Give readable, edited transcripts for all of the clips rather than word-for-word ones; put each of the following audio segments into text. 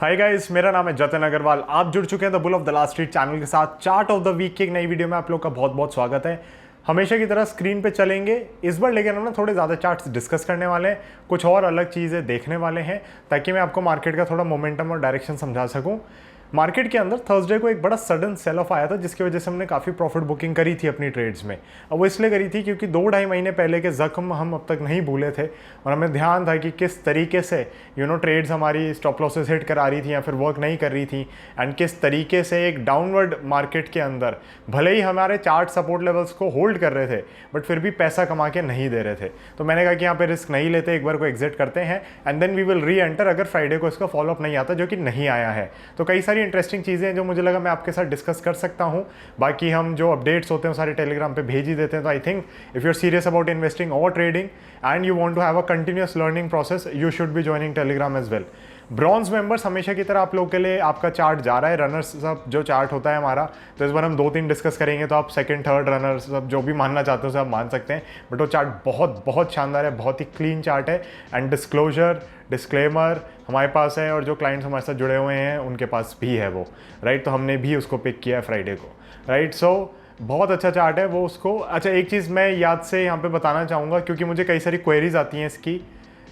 Hi guys, मेरा नाम है जतिन अग्रवाल। आप जुड़ चुके हैं the bull of the last street channel के साथ। चार्ट ऑफ द वीक की एक नई वीडियो में आप लोग का बहुत बहुत स्वागत है। हमेशा की तरह स्क्रीन पे चलेंगे इस बार, लेकिन हम ना थोड़े ज़्यादा चार्ट्स डिस्कस करने वाले हैं, कुछ और अलग चीज़ें देखने वाले हैं ताकि मैं आपको मार्केट का थोड़ा मोमेंटम और डायरेक्शन समझा सकूं। मार्केट के अंदर थर्सडे को एक बड़ा सडन सेल ऑफ आया था जिसकी वजह से हमने काफ़ी प्रॉफिट बुकिंग करी थी अपनी ट्रेड्स में। अब वो इसलिए करी थी क्योंकि 2-2.5 महीने पहले के जख्म हम अब तक नहीं भूले थे और हमें ध्यान था कि किस तरीके से ट्रेड्स हमारी स्टॉप लॉसेस हिट करा रही थी या फिर वर्क नहीं कर रही थी, एंड किस तरीके से एक डाउनवर्ड मार्केट के अंदर भले ही हमारे चार्ट सपोर्ट लेवल्स को होल्ड कर रहे थे बट फिर भी पैसा कमा के नहीं दे रहे थे। तो मैंने कहा कि यहाँ पे रिस्क नहीं लेते, एक बार को एग्जिट करते हैं and then we will re enter अगर फ्राइडे को इसका फॉलोअप नहीं आता, जो कि नहीं आया है। तो कई सारी इंटरेस्टिंग चीज़ें जो मुझे लगा मैं आपके साथ डिस्कस कर सकता हूं। बाकी हम जो अपडेट्स होते हैं सारे टेलीग्राम पे भेज ही देते हैं। तो I think if you are serious about investing और trading and you want to have a continuous learning process, you should be joining Telegram as well. Bronze members हमेशा की तरह आप लोग के लिए आपका चार्ट जा रहा है, रनर्स सब जो चार्ट होता है हमारा, तो इस बार हम 2-3 डिस्कस करेंगे। तो आप सेकंड थर्ड रनर्स सब जो भी मानना चाहते हो उसे आप मान सकते हैं, बट वो चार्ट बहुत बहुत शानदार है, बहुत ही क्लीन चार्ट है। एंड डिस्क्लोजर डिस्क्लेमर हमारे पास है और जो क्लाइंट्स हमारे साथ जुड़े हुए हैं उनके पास भी है वो, राइट। तो हमने भी उसको पिक किया है फ्राइडे को, राइट। सो बहुत अच्छा चार्ट है वो उसको। अच्छा, एक चीज़ मैं याद से यहाँ पे बताना चाहूँगा क्योंकि मुझे कई सारी क्वेरीज आती हैं इसकी।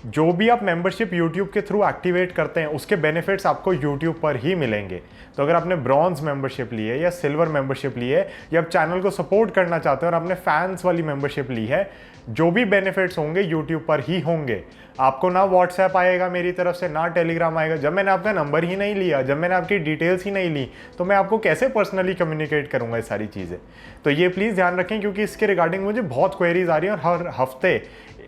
जो भी आप मेंबरशिप यूट्यूब के थ्रू एक्टिवेट करते हैं उसके बेनिफिट्स आपको यूट्यूब पर ही मिलेंगे। तो अगर आपने ब्रॉन्ज मेंबरशिप ली है या सिल्वर मेंबरशिप ली है या आप चैनल को सपोर्ट करना चाहते हैं और आपने फैंस वाली मेंबरशिप ली है, जो भी बेनिफिट्स होंगे यूट्यूब पर ही होंगे। आपको ना व्हाट्सएप आएगा मेरी तरफ से, ना टेलीग्राम आएगा। जब मैंने आपका नंबर ही नहीं लिया, जब मैंने आपकी डिटेल्स ही नहीं ली, तो मैं आपको कैसे पर्सनली कम्युनिकेट करूंगा ये सारी चीज़ें। तो ये प्लीज़ ध्यान रखें क्योंकि इसके रिगार्डिंग मुझे बहुत क्वेरीज आ रही है और हर हफ्ते,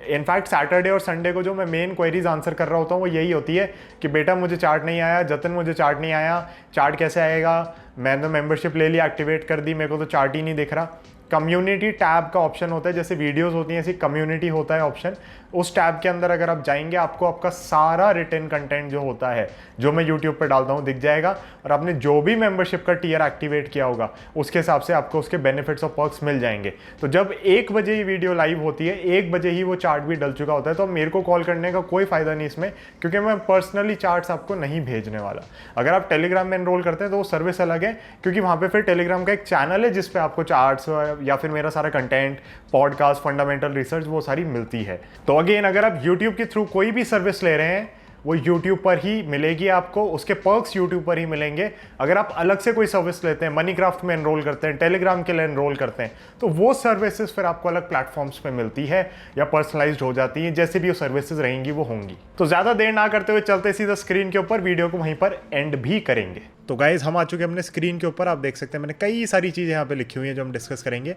इनफैक्ट सैटरडे और संडे को जो मैं मेन क्वेरीज आंसर कर रहा होता हूँ वो यही होती है कि बेटा मुझे चार्ट नहीं आया, जतिन मुझे चार्ट नहीं आया, चार्ट कैसे आएगा, मैंने मेंबरशिप ले ली, एक्टिवेट कर दी, मेरे को तो चार्ट ही नहीं दिख रहा। कम्युनिटी टैब का ऑप्शन होता है, जैसे वीडियोस होती हैं ऐसी कम्युनिटी होता है ऑप्शन। उस टैब के अंदर अगर आप जाएंगे आपको आपका सारा रिटर्न कंटेंट जो होता है जो मैं यूट्यूब पर डालता हूँ दिख जाएगा, और आपने जो भी मेंबरशिप का टियर एक्टिवेट किया होगा उसके हिसाब से आपको उसके बेनिफिट्स और पर्क्स मिल जाएंगे। तो जब 1 बजे ही वीडियो लाइव होती है, 1 बजे ही वो चार्ट भी डल चुका होता है। तो मेरे को कॉल करने का कोई फायदा नहीं इसमें क्योंकि मैं पर्सनली चार्ट्स आपको नहीं भेजने वाला। अगर आप टेलीग्राम में एनरोल करते हैं तो वो सर्विस अलग है क्योंकि वहाँ पे फिर टेलीग्राम का एक चैनल है जिसपे आपको चार्ट्स या फिर मेरा सारा कंटेंट, पॉडकास्ट, फंडामेंटल रिसर्च वो सारी मिलती है। तो अगेन, अगर आप यूट्यूब के थ्रू कोई भी सर्विस ले रहे हैं वो यूट्यूब पर ही मिलेगी आपको, उसके पर्क्स यूट्यूब पर ही मिलेंगे। अगर आप अलग से कोई सर्विस लेते हैं, मनीक्राफ्ट में एनरोल करते हैं, टेलीग्राम के लिए एनरोल करते हैं, तो वो सर्विसेज फिर आपको अलग प्लेटफॉर्म्स पे मिलती है या पर्सनलाइज्ड हो जाती है। जैसे भी वो सर्विसेज रहेंगी वो होंगी। तो ज़्यादा देर ना करते हुए चलते सीधा स्क्रीन के ऊपर, वीडियो को वहीं पर एंड भी करेंगे। तो गाइज हम आ चुके हैं अपने स्क्रीन के ऊपर, आप देख सकते हैं मैंने कई सारी चीज़ें यहाँ पे लिखी हुई हैं जो हम डिस्कस करेंगे।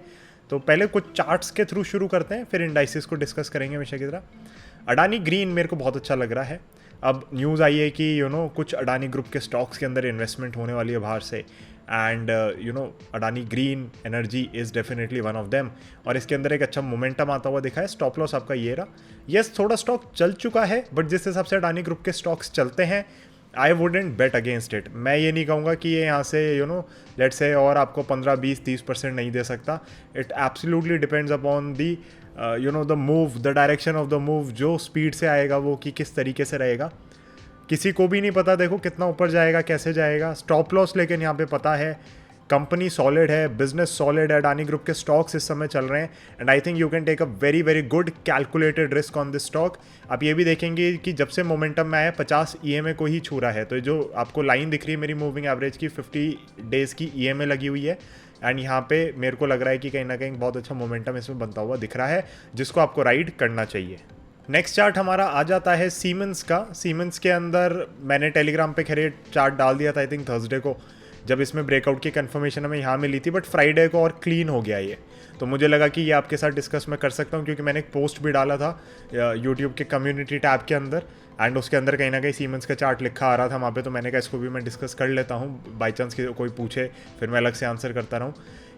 तो पहले कुछ चार्ट्स के थ्रू शुरू करते हैं, फिर इंडाइसिस को डिस्कस करेंगे हमेशा की तरह। अडानी ग्रीन मेरे को बहुत अच्छा लग रहा है। अब न्यूज़ आई है कि कुछ अडानी ग्रुप के स्टॉक्स के अंदर इन्वेस्टमेंट होने वाली है बाहर से, and Adani green energy is definitely one of them. और इसके अंदर एक अच्छा मोमेंटम आता हुआ दिखा है। स्टॉप लॉस आपका ये रहा। यस, थोड़ा स्टॉक चल चुका है बट जिस हिसाब से अडानी ग्रुप के स्टॉक्स चलते हैं I wouldn't bet against it. मैं ये नहीं कहूँगा कि ये यहाँ से लेट्स से और आपको 15-20-30% नहीं दे सकता। It absolutely depends upon the the move, the direction of the move, जो स्पीड से आएगा वो कि किस तरीके से रहेगा किसी को भी नहीं पता। देखो कितना ऊपर जाएगा, कैसे जाएगा। स्टॉप लॉस लेकिन यहाँ पे पता है, कंपनी सॉलिड है, बिजनेस सॉलिड है, अडानी ग्रुप के स्टॉक्स इस समय चल रहे हैं, and I think you can take a very very good calculated risk on this stock. आप ये भी देखेंगे कि जब से मोमेंटम में आया 50 EMA को ही छू रहा है। तो जो आपको लाइन दिख रही है मेरी मूविंग एवरेज की, 50 डेज़ की EMA लगी हुई है, एंड यहाँ पे मेरे को लग रहा है कि कहीं ना कहीं बहुत अच्छा मोमेंटम इसमें बनता हुआ दिख रहा है जिसको आपको राइड करना चाहिए। नेक्स्ट चार्ट हमारा आ जाता है सीमेंस का। सीमेंस के अंदर मैंने टेलीग्राम पे खैर चार्ट डाल दिया था आई थिंक थर्सडे को, जब इसमें ब्रेकआउट की कंफर्मेशन हमें यहाँ मिली थी, बट फ्राइडे को और क्लीन हो गया ये। तो मुझे लगा कि ये आपके साथ डिस्कस मैं कर सकता हूँ क्योंकि मैंने एक पोस्ट भी डाला था यूट्यूब के कम्युनिटी टैब के अंदर, एंड उसके अंदर कहीं ना कहीं सीमेंस का चार्ट लिखा आ रहा था वहाँ पे। तो मैंने कहा इसको भी मैं डिस्कस कर लेता हूँ, बाई चांस कोई पूछे फिर मैं अलग से आंसर करता रहूँ।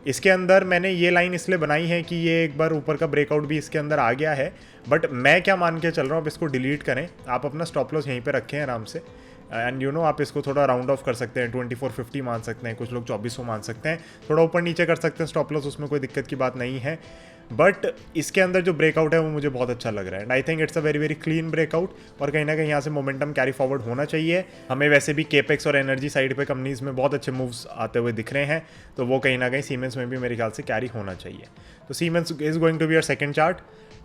इसके अंदर मैंने ये लाइन इसलिए बनाई है कि ये एक बार ऊपर का ब्रेकआउट भी इसके अंदर आ गया है, बट मैं क्या मान के चल रहा हूँ, अब इसको डिलीट करें। आप अपना स्टॉप लॉस यहीं पे रखें आराम से, एंड यू नो आप इसको थोड़ा राउंड ऑफ कर सकते हैं, 2450 मान सकते हैं, कुछ लोग 2400 मान सकते हैं, थोड़ा ऊपर नीचे कर सकते हैं स्टॉप लॉस, उसमें कोई दिक्कत की बात नहीं है। बट इसके अंदर जो ब्रेकआउट है वो मुझे बहुत अच्छा लग रहा है and I think it's a very very clean breakout, और कहीं ना कहीं यहाँ से मोमेंटम कैरी फॉरवर्ड होना चाहिए। हमें वैसे भी केपेक्स और एनर्जी साइड पे कंपनीज में बहुत अच्छे मूव्स आते हुए दिख रहे हैं, तो वो कहीं ना कहीं सीमेंस में भी मेरे ख्याल से कैरी होना चाहिए। तो Siemens is going to be your second chart.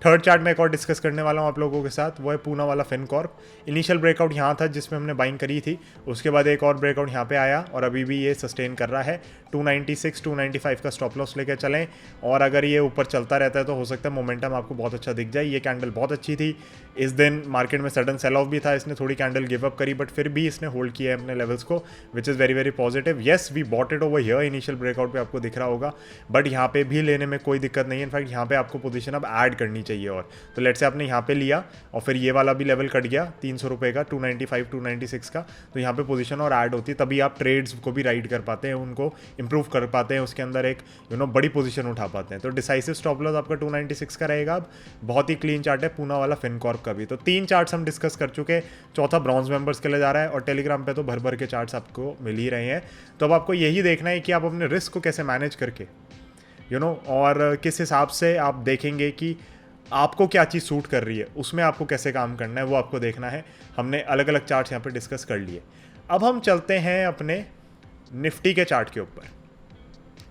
Third chart में एक और डिस्कस करने वाला हूँ आप लोगों के साथ, वो है पूना वाला फिनकॉर्प। इनिशियल ब्रेकआउट यहाँ था जिसमें हमने बाइंग करी थी, उसके बाद एक और ब्रेकआउट यहाँ पे आया और अभी भी ये सस्टेन कर रहा है। 296 295 का स्टॉप लॉस लेकर चलें, और अगर ये ऊपर चलता रहता है तो हो सकता है मोमेंटम आपको बहुत अच्छा दिख जाए। ये कैंडल बहुत अच्छी थी, इस दिन मार्केट में सडन सेल ऑफ भी था, इसने थोड़ी कैंडल गिव अप करी, बट फिर भी इसने होल्ड किया है अपने लेवल्स को, which is very very positive. Yes we bought it over here, initial breakout पे आपको दिख रहा होगा, बट यहाँ पे भी लेने में कोई दिक्कत नहीं है। इनफैक्ट यहाँ पे आपको पोजीशन अब ऐड करनी चाहिए, और तो लेट से आपने यहाँ पे लिया और फिर ये वाला भी लेवल कट गया 300 रुपये का, 295 296 का, तो यहाँ पे पोजीशन और ऐड होती है, तभी आप ट्रेड्स को भी राइड कर पाते हैं, उनको इंप्रूव कर पाते हैं, उसके अंदर एक बड़ी पोजीशन उठा पाते हैं। तो डिसाइसिव स्टॉप लॉस आपका 296 का रहेगा। अब बहुत ही क्लीन चार्ट है पूना वाला फिनकॉर्प का भी। तो 3 चार्ट्स हम डिस्कस कर चुके, चौथा ब्रॉन्ज मेंबर्स के लिए जा रहा है, और टेलीग्राम पे तो भर भर के चार्ट्स आपको मिल ही रहे हैं। तो अब आपको यही देखना है कि आप अपने रिस्क को कैसे मैनेज करके और किस हिसाब से आप देखेंगे कि आपको क्या चीज़ सूट कर रही है, उसमें आपको कैसे काम करना है, वो आपको देखना है। हमने अलग अलग चार्ट्स यहाँ पे डिस्कस कर लिए। अब हम चलते हैं अपने निफ्टी के चार्ट के ऊपर।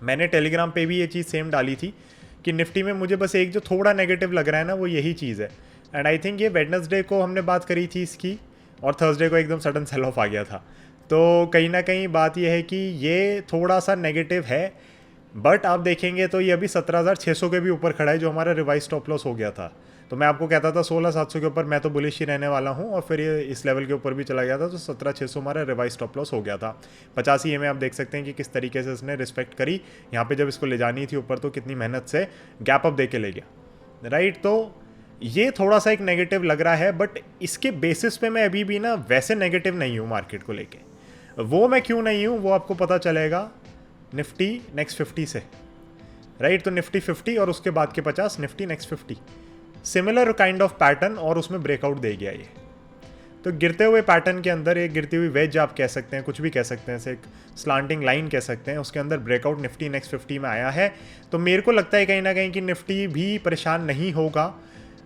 मैंने टेलीग्राम पे भी ये चीज़ सेम डाली थी कि निफ्टी में मुझे बस एक जो थोड़ा नेगेटिव लग रहा है ना, वो यही चीज़ है। एंड आई थिंक ये वेडनेसडे को हमने बात करी थी इसकी, और थर्सडे को एकदम सडन सेल ऑफ आ गया था। तो कहीं ना कहीं बात यह है कि ये थोड़ा सा नेगेटिव है, बट आप देखेंगे तो ये अभी 17,600 के भी ऊपर खड़ा है, जो हमारा रिवाइज स्टॉप लॉस हो गया था। तो मैं आपको कहता था 16,700 के ऊपर मैं तो बुलिश ही रहने वाला हूँ, और फिर ये इस लेवल के ऊपर भी चला गया था, तो 17,600 हमारा रिवाइज स्टॉप लॉस हो गया था। 50 में आप देख सकते हैं कि किस तरीके से इसने रिस्पेक्ट करी। यहाँ पे जब इसको ले जानी थी ऊपर तो कितनी मेहनत से गैप अप दे के ले गया, राइट। तो ये थोड़ा सा एक नेगेटिव लग रहा है, बट इसके बेसिस पे मैं अभी भी ना वैसे नेगेटिव नहीं हूँ मार्केट को लेके। वो मैं क्यों नहीं हूँ वो आपको पता चलेगा निफ्टी नेक्स्ट 50 से, राइट। तो निफ्टी 50 और उसके बाद के 50, Nifty next 50, similar kind of pattern, और उसमें ब्रेकआउट दे गया ये। तो गिरते हुए पैटर्न के अंदर एक गिरती हुई वेज आप कह सकते हैं, कुछ भी कह सकते हैं, ऐसे एक स्लांटिंग लाइन कह सकते हैं, उसके अंदर ब्रेकआउट निफ्टी नेक्स्ट 50 में आया है। तो मेरे को लगता है कहीं ना कहीं कि निफ्टी भी परेशान नहीं होगा,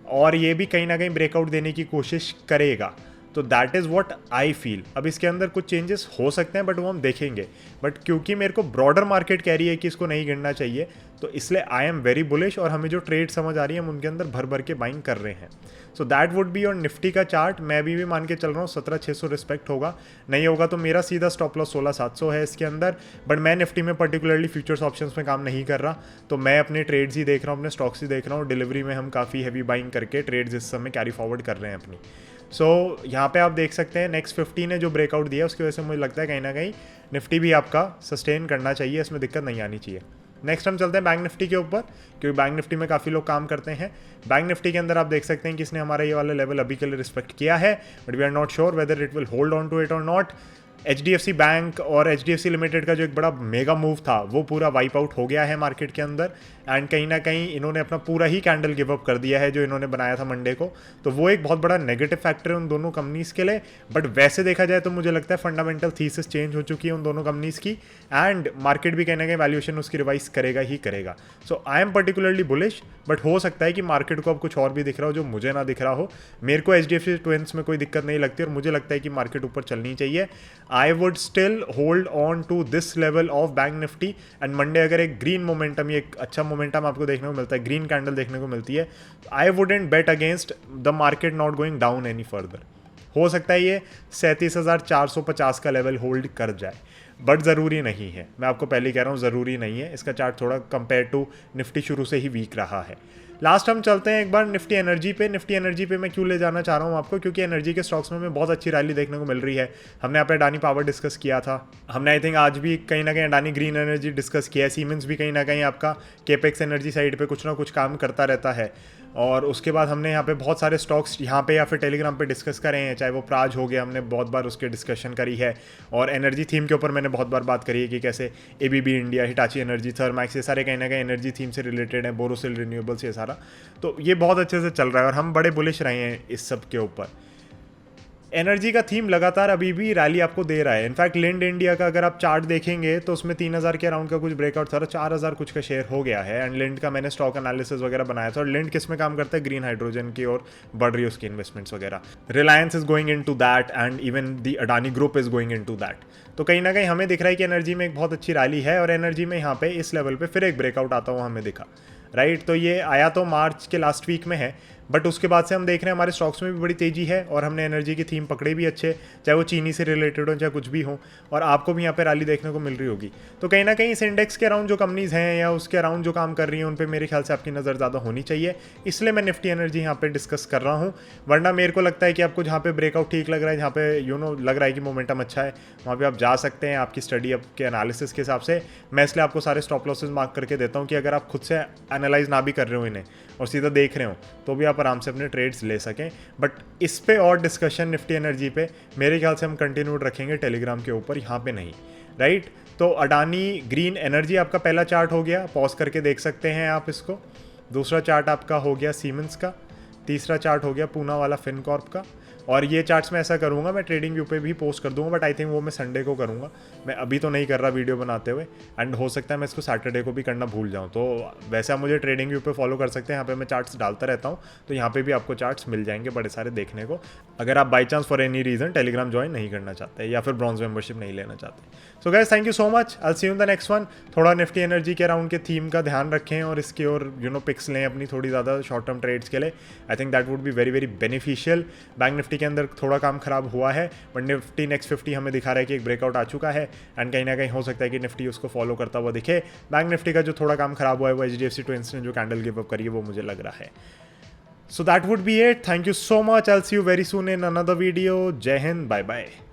और ये भी कहीं ना कहीं ब्रेकआउट देने की कोशिश करेगा। तो that is what I feel. अब इसके अंदर कुछ चेंजेस हो सकते हैं, बट वो हम देखेंगे। बट क्योंकि मेरे को ब्रॉडर मार्केट कह रही है कि इसको नहीं गिरना चाहिए, तो इसलिए आई एम वेरी बुलिश, और हमें जो ट्रेड समझ आ रही है हम उनके अंदर भर भर के बाइंग कर रहे हैं। सो दैट वुड बी और निफ्टी का चार्ट। मैं भी मान के चल रहा हूँ 17,600 रिस्पेक्ट होगा, नहीं होगा तो मेरा सीधा स्टॉप लॉस 16,700 है इसके अंदर। बट मैं निफ्टी में पर्टिकुलरली फ्यूचर्स ऑप्शंस में काम नहीं कर रहा, तो मैं अपने ट्रेड्स ही देख रहा हूँ, अपने स्टॉक्स ही देख रहा हूँ। डिलीवरी में हम काफ़ी हैवी बाइंग करके ट्रेड्स इस समय कैरी फॉरवर्ड कर रहे हैं अपनी। सो यहाँ पे आप देख सकते हैं नेक्स्ट 50 ने जो ब्रेकआउट दिया उसकी वजह से मुझे लगता है कहीं ना कहीं निफ्टी भी आपका सस्टेन करना चाहिए, इसमें दिक्कत नहीं आनी चाहिए। नेक्स्ट हम चलते हैं बैंक निफ्टी के ऊपर, क्योंकि बैंक निफ्टी में काफ़ी लोग काम करते हैं। बैंक निफ्टी के अंदर आप देख सकते हैं कि इसने हमारा ये वाला लेवल अभी के लिए रिस्पेक्ट किया है, but we are not sure whether it will hold on to it और नॉट। HDFC बैंक और HDFC लिमिटेड का जो एक बड़ा मेगा मूव था वो पूरा वाइप आउट हो गया है मार्केट के अंदर, एंड कहीं ना कहीं इन्होंने अपना पूरा ही कैंडल गिव अप कर दिया है जो इन्होंने बनाया था मंडे को। तो वो एक बहुत बड़ा नेगेटिव फैक्टर है उन दोनों कंपनीज़ के लिए। बट वैसे देखा जाए तो मुझे लगता है फंडामेंटल थीसिस चेंज हो चुकी है उन दोनों कंपनीज़ की, एंड मार्केट भी कहीं ना कहीं वैल्यूएशन उसकी रिवाइज करेगा ही करेगा। So I am particularly bullish, but हो सकता है कि मार्केट को अब कुछ और भी दिख रहा हो जो मुझे ना दिख रहा हो। मेरे को HDFC ट्विंस में कोई दिक्कत नहीं लगती, और मुझे लगता है कि मार्केट ऊपर चलनी चाहिए। I would still hold on to this level of bank Nifty, and Monday अगर एक ग्रीन मोमेंटम, ये एक अच्छा मोमेंटम आपको देखने को मिलता है, ग्रीन कैंडल देखने को मिलती है, I wouldn't bet against the market not going down any further. हो सकता है ये 37,450 का लेवल होल्ड कर जाए, बट ज़रूरी नहीं है। मैं आपको पहले कह रहा हूँ ज़रूरी नहीं है। इसका चार्ट थोड़ा कंपेयर टू निफ्टी शुरू से ही वीक रहा है। लास्ट हम चलते हैं एक बार निफ्टी एनर्जी पे। निफ्टी एनर्जी पे मैं क्यों ले जाना चाह रहा हूँ आपको, क्योंकि एनर्जी के स्टॉक्स में बहुत अच्छी रैली देखने को मिल रही है। हमने यहाँ पे अडानी पावर डिस्कस किया था, हमने आई थिंक आज भी कहीं ना कहीं अडानी ग्रीन एनर्जी डिस्कस किया है। सीमेंस भी कहीं ना कहीं आपका केपेक्स एनर्जी साइड पे कुछ ना कुछ काम करता रहता है। और उसके बाद हमने यहाँ पे बहुत सारे स्टॉक्स यहाँ पे या फिर टेलीग्राम पे डिस्कस करे हैं, चाहे वो प्राज हो गया, हमने बहुत बार उसके डिस्कशन करी है। और एनर्जी थीम के ऊपर मैंने बहुत बार बात करी है कि कैसे ABB India, Hitachi energy, Thermax, ये सारे कहीं ना कहीं एनर्जी थीम से रिलेटेड है, बोरोसिल रिन्यूएबल्स, ये सारा। तो ये बहुत अच्छे से चल रहा है और हम बड़े बुलिश रहे हैं इस सब के ऊपर। एनर्जी का थीम लगातार अभी भी रैली आपको दे रहा है। इनफैक्ट लिंड इंडिया का अगर आप चार्ट देखेंगे तो उसमें 3000 के अराउंड का कुछ ब्रेकआउट था, 4000 कुछ का शेयर हो गया है। एंड लिंड का मैंने स्टॉक एनालिसिस वगैरह बनाया था, और लिंड किस में काम करता है, ग्रीन हाइड्रोजन की ओर बढ़ रही है उसकी इन्वेस्टमेंट्स वगैरह। Reliance is going in to that and even the Adani group is going in to that. तो कहीं ना कहीं हमें दिख रहा है कि एनर्जी में एक बहुत अच्छी रैली है, और एनर्जी में यहाँ पे इस लेवल पे फिर एक ब्रेकआउट आता हुआ हमें दिखा, राइट। तो ये आया तो मार्च के लास्ट वीक में है, बट उसके बाद से हम देख रहे हैं हमारे स्टॉक्स में भी बड़ी तेज़ी है, और हमने एनर्जी की थीम पकड़े भी अच्छे, चाहे वो चीनी से रिलेटेड हो चाहे कुछ भी हो, और आपको भी यहाँ पे रैली देखने को मिल रही होगी। तो कहीं ना कहीं इस इंडेक्स के अराउंड जो कंपनीज़ हैं या उसके अराउंड जो काम कर रही हैं उन पे मेरे ख्याल से आपकी नज़र ज़्यादा होनी चाहिए, इसलिए मैं निफ्टी एनर्जी यहाँ पे डिस्कस कर रहा हूँ। वरना मेरे को लगता है कि आपको जहाँ पे ब्रेकआउट ठीक लग रहा है, जहाँ पे लग रहा है कि मोमेंटम अच्छा है, वहाँ पर आप जा सकते हैं आपकी स्टडी आपके एनालिसिस के हिसाब से। मैं इसलिए आपको सारे स्टॉप लॉसेस मार्क करके देता हूँ कि अगर आप खुद से एनालाइज ना भी कर रहे हो इन्हें और सीधा देख रहे हो तो भी आप आराम से अपने ट्रेड्स ले सकें। बट इस पे और डिस्कशन निफ्टी एनर्जी पे मेरे ख्याल से हम कंटिन्यूड रखेंगे टेलीग्राम के ऊपर, यहाँ पे नहीं, राइट। तो अडानी ग्रीन एनर्जी आपका पहला चार्ट हो गया, पॉज करके देख सकते हैं आप इसको। दूसरा चार्ट आपका हो गया सीमेंस का, तीसरा चार्ट हो गया पूना वाला फिनकॉर्प का। और ये चार्ट्स मैं ऐसा करूँगा, मैं ट्रेडिंग व्यू पे भी पोस्ट कर दूंगा, बट आई थिंक वो मैं संडे को करूँगा, मैं अभी तो नहीं कर रहा वीडियो बनाते हुए। एंड हो सकता है मैं इसको सैटरडे को भी करना भूल जाऊँ। तो वैसे आप मुझे ट्रेडिंग व्यू पे फॉलो कर सकते हैं, यहाँ पे मैं चार्ट्स डालता रहता हूँ, तो यहाँ पे भी आपको चार्ट्स मिल जाएंगे बड़े सारे देखने को, अगर आप by chance for any reason Telegram join नहीं करना चाहते या फिर ब्रॉन्ज मेंबरशिप नहीं लेना चाहते। So guys thank you so much, I see you in the next one. थोड़ा निफ्टी एनर्जी के अराउंड के थीम का ध्यान रखें और इसकी और पिक्स लें अपनी थोड़ी ज़्यादा शॉर्ट टर्म ट्रेड्स के लिए। I think that would be very very beneficial. Bank Nifty के अंदर थोड़ा काम खराब हुआ है, बट निफ्टी नेक्स्ट 50 हमें दिखा रहा है कि एक ब्रेकआउट आ चुका है, एंड कहीं ना कहीं हो सकता है कि निफ्टी उसको फॉलो करता हुआ दिखे। बैंक निफ्टी का जो थोड़ा काम खराब हुआ है वो HDFC ट्विंस ने जो कैंडल गिव अप करी है वो मुझे लग रहा है। So that would be it, thank you so much, I will see you very soon in another video. जय हिंद, बाय बाय।